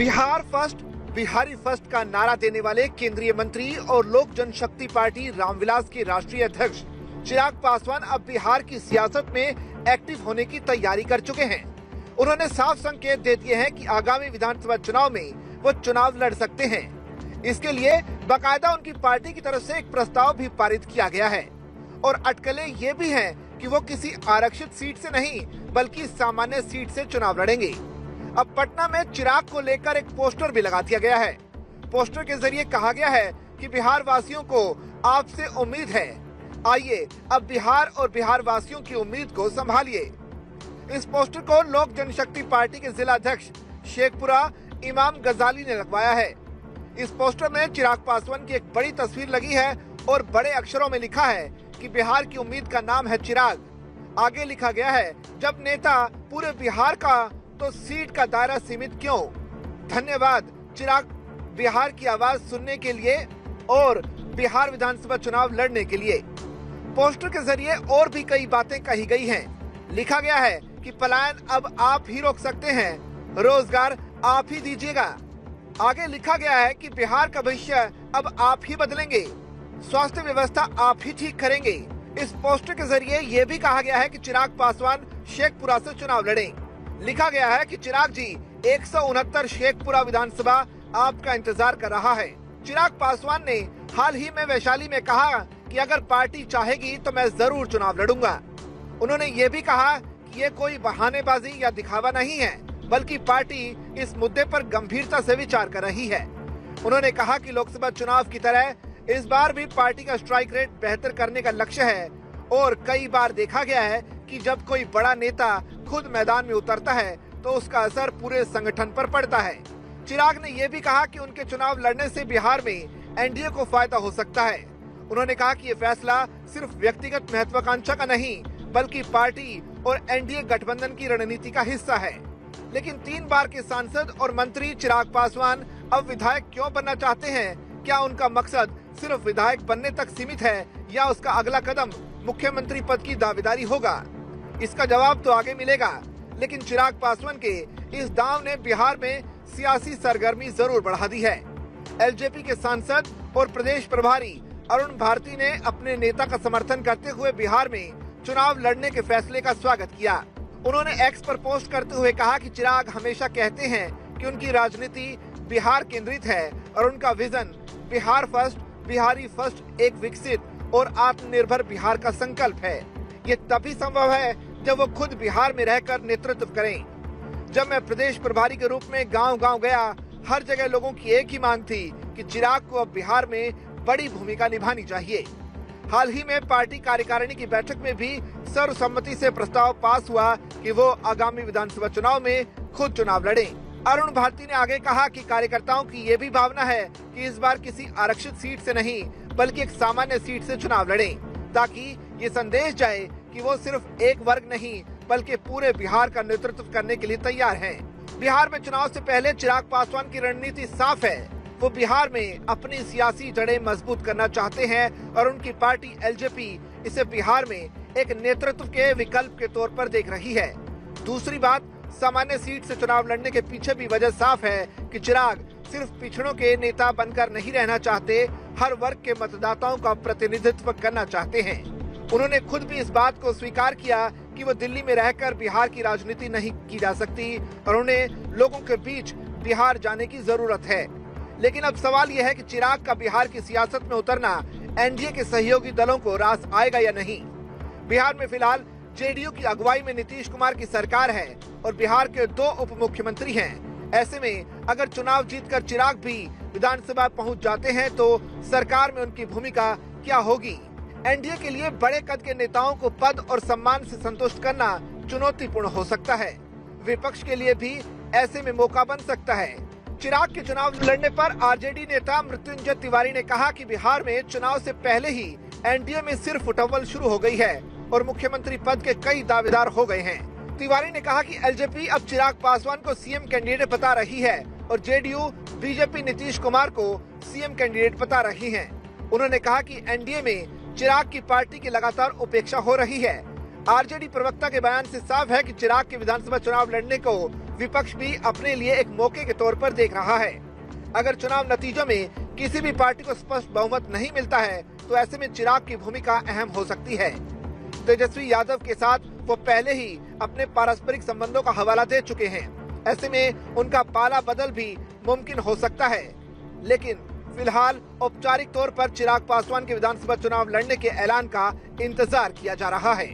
Bihar first, Bihari first का नारा देने वाले केंद्रीय मंत्री और लोक जनशक्ति पार्टी रामविलास के राष्ट्रीय अध्यक्ष चिराग पासवान अब बिहार की सियासत में एक्टिव होने की तैयारी कर चुके हैं। उन्होंने साफ संकेत दे दिए हैं कि आगामी विधानसभा चुनाव में वो चुनाव लड़ सकते हैं। इसके लिए बाकायदा उनकी पार्टी की तरफ से एक प्रस्ताव भी पारित किया गया है और अटकलें ये भी हैं कि वो किसी आरक्षित सीट से नहीं बल्कि सामान्य सीट से चुनाव लड़ेंगे। अब पटना में चिराग को लेकर एक पोस्टर भी लगा दिया गया है। पोस्टर के जरिए कहा गया है कि बिहार वासियों को आपसे उम्मीद है, आइए अब बिहार और बिहार वासियों की उम्मीद को संभालिए। इस पोस्टर को लोक जनशक्ति पार्टी के जिला अध्यक्ष शेखपुरा इमाम गजाली ने लगवाया है। इस पोस्टर में चिराग पासवान की एक बड़ी तस्वीर लगी है और बड़े अक्षरों में लिखा है कि बिहार की उम्मीद का नाम है चिराग। आगे लिखा गया है, जब नेता पूरे बिहार का तो सीट का दायरा सीमित क्यों। धन्यवाद चिराग, बिहार की आवाज सुनने के लिए और बिहार विधानसभा चुनाव लड़ने के लिए। पोस्टर के जरिए और भी कई बातें कही गई हैं। लिखा गया है कि पलायन अब आप ही रोक सकते हैं, रोजगार आप ही दीजिएगा। आगे लिखा गया है कि बिहार का भविष्य अब आप ही बदलेंगे, स्वास्थ्य व्यवस्था आप ही ठीक करेंगे। इस पोस्टर के जरिए ये भी कहा गया है कि चिराग पासवान शेखपुरा से चुनाव लड़ें। लिखा गया है कि चिराग जी 169 शेखपुरा विधानसभा आपका इंतजार कर रहा है। चिराग पासवान ने हाल ही में वैशाली में कहा कि अगर पार्टी चाहेगी तो मैं जरूर चुनाव लड़ूंगा। उन्होंने ये भी कहा कि ये कोई बहानेबाजी या दिखावा नहीं है, बल्कि पार्टी इस मुद्दे पर गंभीरता से विचार कर रही है। उन्होंने कहा कि लोकसभा चुनाव की तरह इस बार भी पार्टी का स्ट्राइक रेट बेहतर करने का लक्ष्य है और कई बार देखा गया है कि जब कोई बड़ा नेता खुद मैदान में उतरता है तो उसका असर पूरे संगठन पर पड़ता है। चिराग ने यह भी कहा कि उनके चुनाव लड़ने से बिहार में एनडीए को फायदा हो सकता है। उन्होंने कहा कि ये फैसला सिर्फ व्यक्तिगत महत्वाकांक्षा का नहीं बल्कि पार्टी और एनडीए गठबंधन की रणनीति का हिस्सा है। लेकिन 3 बार के सांसद और मंत्री चिराग पासवान अब विधायक क्यों बनना चाहते हैं? क्या उनका मकसद सिर्फ विधायक बनने तक सीमित है या उसका अगला कदम मुख्यमंत्री पद की दावेदारी होगा? इसका जवाब तो आगे मिलेगा, लेकिन चिराग पासवान के इस दांव ने बिहार में सियासी सरगर्मी जरूर बढ़ा दी है। एलजेपी के सांसद और प्रदेश प्रभारी अरुण भारती ने अपने नेता का समर्थन करते हुए बिहार में चुनाव लड़ने के फैसले का स्वागत किया। उन्होंने एक्स पर पोस्ट करते हुए कहा कि चिराग हमेशा कहते हैं कि उनकी राजनीति बिहार केंद्रित है और उनका vision Bihar first, Bihari first एक विकसित और आत्मनिर्भर बिहार का संकल्प है। ये तभी संभव है जब वो खुद बिहार में रहकर नेतृत्व करें। जब मैं प्रदेश प्रभारी के रूप में गांव-गांव गया, हर जगह लोगों की एक ही मांग थी कि चिराग को अब बिहार में बड़ी भूमिका निभानी चाहिए। हाल ही में पार्टी कार्यकारिणी की बैठक में भी सर्वसम्मति से प्रस्ताव पास हुआ कि वो आगामी विधानसभा चुनाव में खुद चुनाव लड़ें। अरुण भारती ने आगे कहा कि कार्यकर्ताओं की ये भी भावना है कि इस बार किसी आरक्षित सीट से नहीं बल्कि एक सामान्य सीट से चुनाव लड़ें, ताकि ये संदेश जाए कि वो सिर्फ एक वर्ग नहीं बल्कि पूरे बिहार का नेतृत्व करने के लिए तैयार हैं। बिहार में चुनाव से पहले चिराग पासवान की रणनीति साफ है। वो बिहार में अपनी सियासी जड़ें मजबूत करना चाहते हैं और उनकी पार्टी एलजेपी इसे बिहार में एक नेतृत्व के विकल्प के तौर पर देख रही है। दूसरी बात, सामान्य सीट से चुनाव लड़ने के पीछे भी वजह साफ है कि चिराग सिर्फ पिछड़ों के नेता बनकर नहीं रहना चाहते, हर वर्ग के मतदाताओं का प्रतिनिधित्व करना चाहते हैं। उन्होंने खुद भी इस बात को स्वीकार किया कि वो दिल्ली में रहकर बिहार की राजनीति नहीं की जा सकती और उन्हें लोगों के बीच बिहार जाने की जरूरत है। लेकिन अब सवाल यह है कि चिराग का बिहार की सियासत में उतरना एनडीए के सहयोगी दलों को रास आएगा या नहीं। बिहार में फिलहाल जेडीयू की अगुवाई में नीतीश कुमार की सरकार है और बिहार के 2 उप मुख्यमंत्री हैं। ऐसे में अगर चुनाव जीतकर चिराग भी विधानसभा पहुंच जाते हैं तो सरकार में उनकी भूमिका क्या होगी? एनडीए के लिए बड़े कद के नेताओं को पद और सम्मान से संतुष्ट करना चुनौतीपूर्ण हो सकता है। विपक्ष के लिए भी ऐसे में मौका बन सकता है। चिराग के चुनाव लड़ने पर आरजेडी नेता मृत्युंजय तिवारी ने कहा कि बिहार में चुनाव से पहले ही एनडीए में सिर्फ उठव्वल शुरू हो गई है और मुख्यमंत्री पद के कई दावेदार हो गए हैं। तिवारी ने कहा कि एलजेपी अब चिराग पासवान को सीएम कैंडिडेट बता रही है और जेडीयू बीजेपी नीतीश कुमार को सीएम कैंडिडेट बता रही है। उन्होंने कहा कि एनडीए में चिराग की पार्टी की लगातार उपेक्षा हो रही है। आरजेडी प्रवक्ता के बयान से साफ है कि चिराग के विधानसभा चुनाव लड़ने को विपक्ष भी अपने लिए एक मौके के तौर पर देख रहा है। अगर चुनाव नतीजों में किसी भी पार्टी को स्पष्ट बहुमत नहीं मिलता है तो ऐसे में चिराग की भूमिका अहम हो सकती है। तेजस्वी यादव के साथ वो पहले ही अपने पारस्परिक संबंधों का हवाला दे चुके हैं। ऐसे में उनका पाला बदल भी मुमकिन हो सकता है। लेकिन फिलहाल औपचारिक तौर पर चिराग पासवान के विधानसभा चुनाव लड़ने के ऐलान का इंतजार किया जा रहा है।